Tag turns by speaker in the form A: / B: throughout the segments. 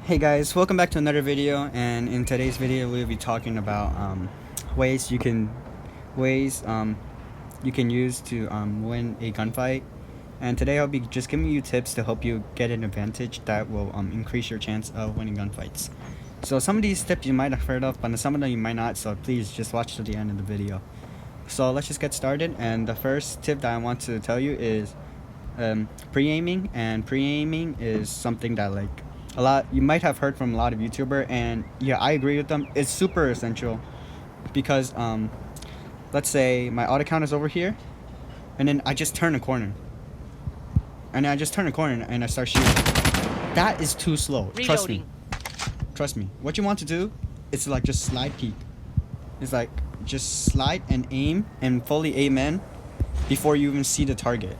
A: Hey guys, welcome back to another video, and in today's video we'll be talking about ways you can use to win a gunfight. And today I'll be just giving you tips to help you get an advantage that will increase your chance of winning gunfights. So some of these tips you might have heard of, but some of them you might not, so please just watch to the end of the video. So let's just get started, and the first tip that I want to tell you is pre-aiming. And pre-aiming is something that you might have heard from a lot of YouTubers, and yeah, I agree with them. It's super essential because let's say my auto count is over here, and then I just turn a corner, and I start shooting. That is too slow.
B: Reloading.
A: Trust me. What you want to do is just slide peek. It's just slide and aim and fully aim in before you even see the target,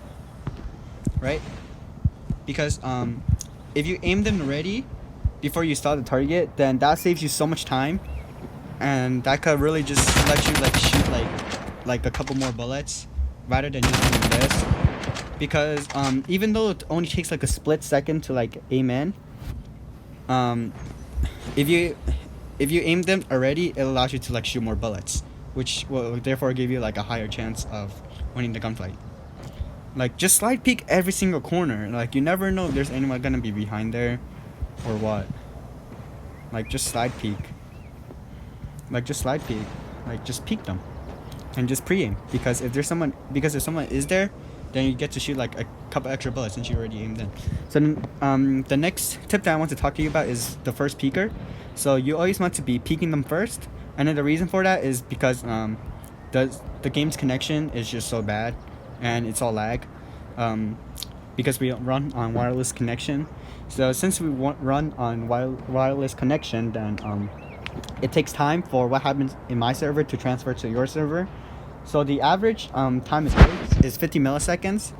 A: right? Because if you aim them already before you start the target, then that saves you so much time, and that could really just let you shoot like a couple more bullets rather than just doing this. Because even though it only takes a split second to aim in, if you aim them already, it allows you to shoot more bullets, which will therefore give you a higher chance of winning the gunfight. Just slide peek every single corner. You never know if there's anyone gonna be behind there or what. Just slide peek. Just peek them and just pre-aim, because if someone is there, then you get to shoot a couple extra bullets since you already aimed in. So the next tip that I want to talk to you about is the first peeker. So you always want to be peeking them first, and then the reason for that is because the game's connection is just so bad, and it's all lag, because we run on wireless connection. So since we run on wireless connection, then it takes time for what happens in my server to transfer to your server. So the average time is 50 milliseconds.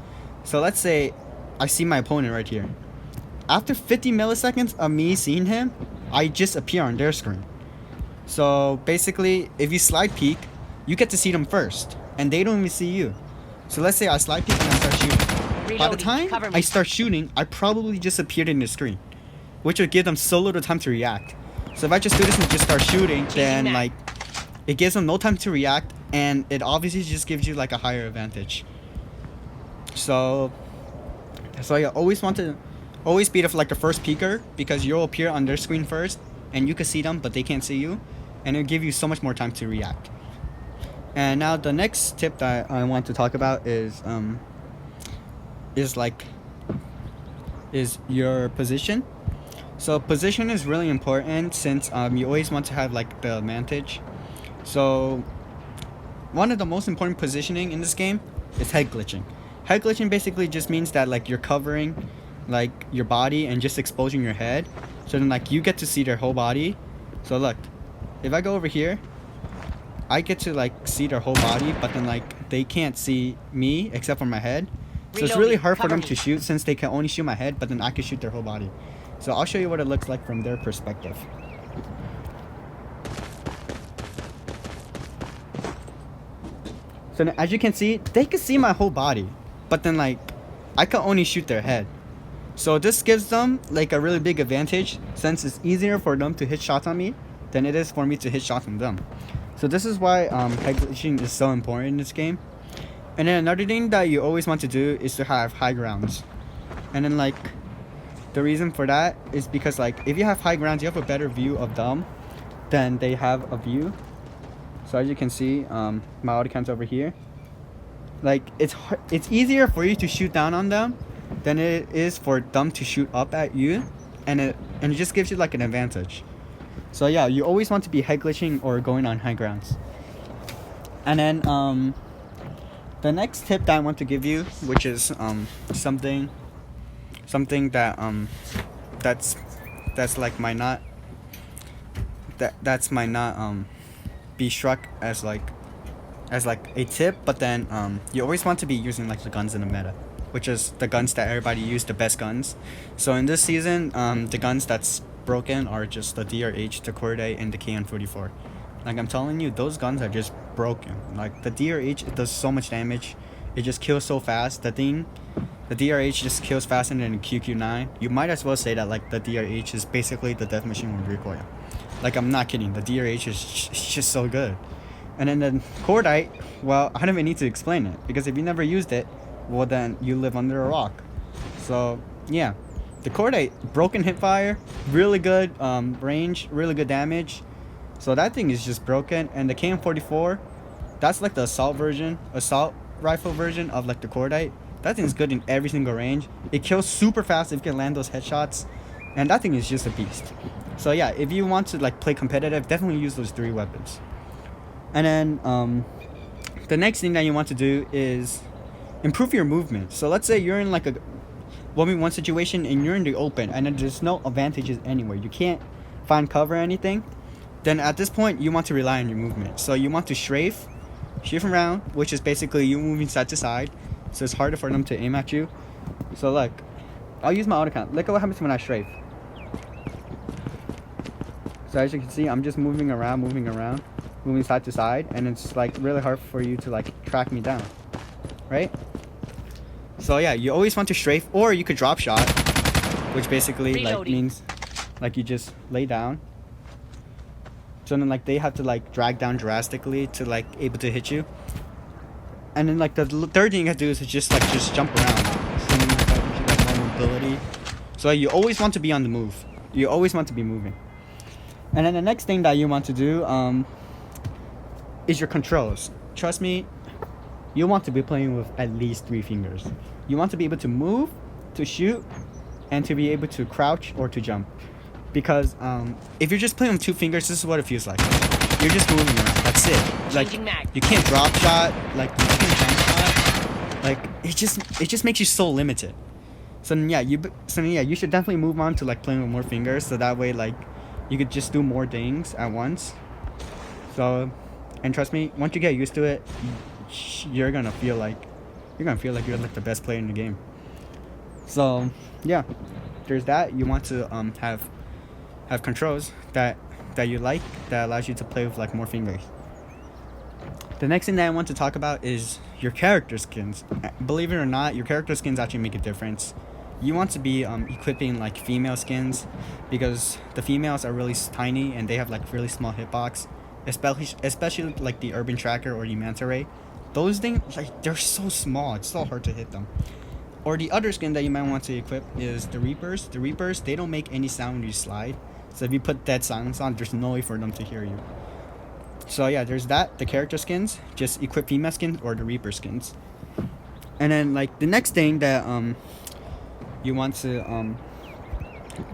A: So let's say I see my opponent right here. After 50 milliseconds of me seeing him, I just appear on their screen. So basically, if you slide peek, you get to see them first, and they don't even see you. So let's say I slide peek and I start shooting.
B: Reloading.
A: By the time I start shooting, I probably just appeared in the screen, which would give them so little time to react. So if I just do this and just start shooting, then it gives them no time to react, and it obviously just gives you a higher advantage. So you always want to be the first peeker, because you'll appear on their screen first, and you can see them, but they can't see you, and it'll give you so much more time to react. And now the next tip that I want to talk about is your position. So position is really important, since you always want to have the advantage. So one of the most important positioning in this game is head glitching. Head glitching basically just means that you're covering your body and just exposing your head, so then you get to see their whole body. So look, if I go over here, I get to see their whole body, but then they can't see me except for my head. So it's really hard for them to shoot, since they can only shoot my head, but then I can shoot their whole body. So I'll show you what it looks like from their perspective. So as you can see, they can see my whole body, but then I can only shoot their head. So this gives them a really big advantage, since it's easier for them to hit shots on me than it is for me to hit shots on them. So this is why head glitching is so important in this game. And then another thing that you always want to do is to have high grounds. And then the reason for that is because if you have high grounds, you have a better view of them than they have of you. So as you can see, my auto count's over here. It's easier for you to shoot down on them than it is for them to shoot up at you, and it just gives you an advantage. So yeah, you always want to be head glitching or going on high grounds. And then the next tip that I want to give you, which is something that might not be struck as a tip, but then you always want to be using the guns in the meta, which is the guns that everybody use, the best guns. So in this season, the guns that's broken are just the DRH, the Corday, and the KN-44. I'm telling you, those guns are just broken. The DRH, it does so much damage. It just kills so fast. The thing The DRH just kills faster than the QQ9. You might as well say that like the DRH is basically the death machine with recoil. Like, I'm not kidding. The DRH is just so good. And then the Cordite, well, I don't even need to explain it, because if you never used it, well, then you live under a rock. So yeah, the Cordite, broken hipfire, really good range, really good damage. So that thing is just broken. And the KM44, that's like the assault rifle version of like the Cordite. That thing's good in every single range. It kills super fast if you can land those headshots, and that thing is just a beast. So yeah, if you want to like play competitive, definitely use those 3 weapons. And then the next thing that you want to do is improve your movement. So let's say you're in like a 1v1 situation and you're in the open and then there's no advantages anywhere. You can't find cover or anything. Then at this point, you want to rely on your movement. So you want to strafe around, which is basically you moving side to side. So it's harder for them to aim at you. So like, I'll use my auto count. Look at what happens when I strafe. So as you can see, I'm just moving around, moving side to side, and it's like really hard for you to like track me down, right? So yeah, you always want to strafe, or you could drop shot, which basically like means like you just lay down. So then like they have to like drag down drastically to like able to hit you. And then like the third thing you have to do is just jump around. So then, like more mobility. So you always want to be on the move. You always want to be moving. And then the next thing that you want to do is your controls. Trust me, you want to be playing with at least 3 fingers. You want to be able to move, to shoot, and to be able to crouch or to jump. Because if you're just playing with 2 fingers, this is what it feels like. You're just moving around. That's it. Like, you can't drop shot. Like, you can't jump shot. Like, it just makes you so limited. So then, yeah, you should definitely move on to like playing with more fingers, so that way like you could just do more things at once. So, and trust me, once you get used to it, you're gonna feel like you're like the best player in the game. So yeah, there's that. You want to have controls that you like, that allows you to play with like more fingers. The next thing that I want to talk about is your character skins. Believe it or not, your character skins actually make a difference. You want to be equipping like female skins, because the females are really tiny and they have like really small hitbox, especially like the Urban Tracker or the Manta Ray. Those things, like, they're so small, it's so hard to hit them. Or the other skin that you might want to equip is the Reapers. The Reapers, they don't make any sound when you slide. So if you put dead silence on, there's no way for them to hear you. So yeah, there's that. The character skins, just equip female skins or the Reaper skins. And then like the next thing that you want to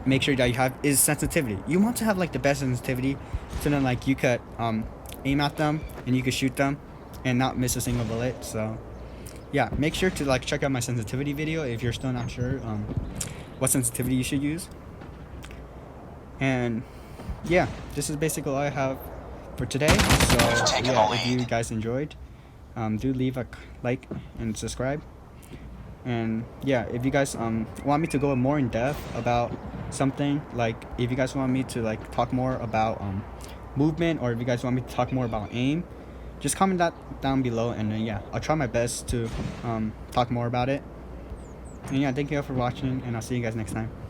A: make sure that you have is sensitivity. You want to have like the best sensitivity, so then like you could aim at them and you could shoot them and not miss a single bullet. So yeah, make sure to like check out my sensitivity video if you're still not sure what sensitivity you should use. And yeah, this is basically all I have for today. So yeah, if you guys enjoyed, do leave a like and subscribe. And yeah, if you guys want me to go more in depth about something, like if you guys want me to like talk more about movement, or if you guys want me to talk more about aim, just comment that down below, and then yeah, I'll try my best to talk more about it. And yeah, thank you all for watching, and I'll see you guys next time.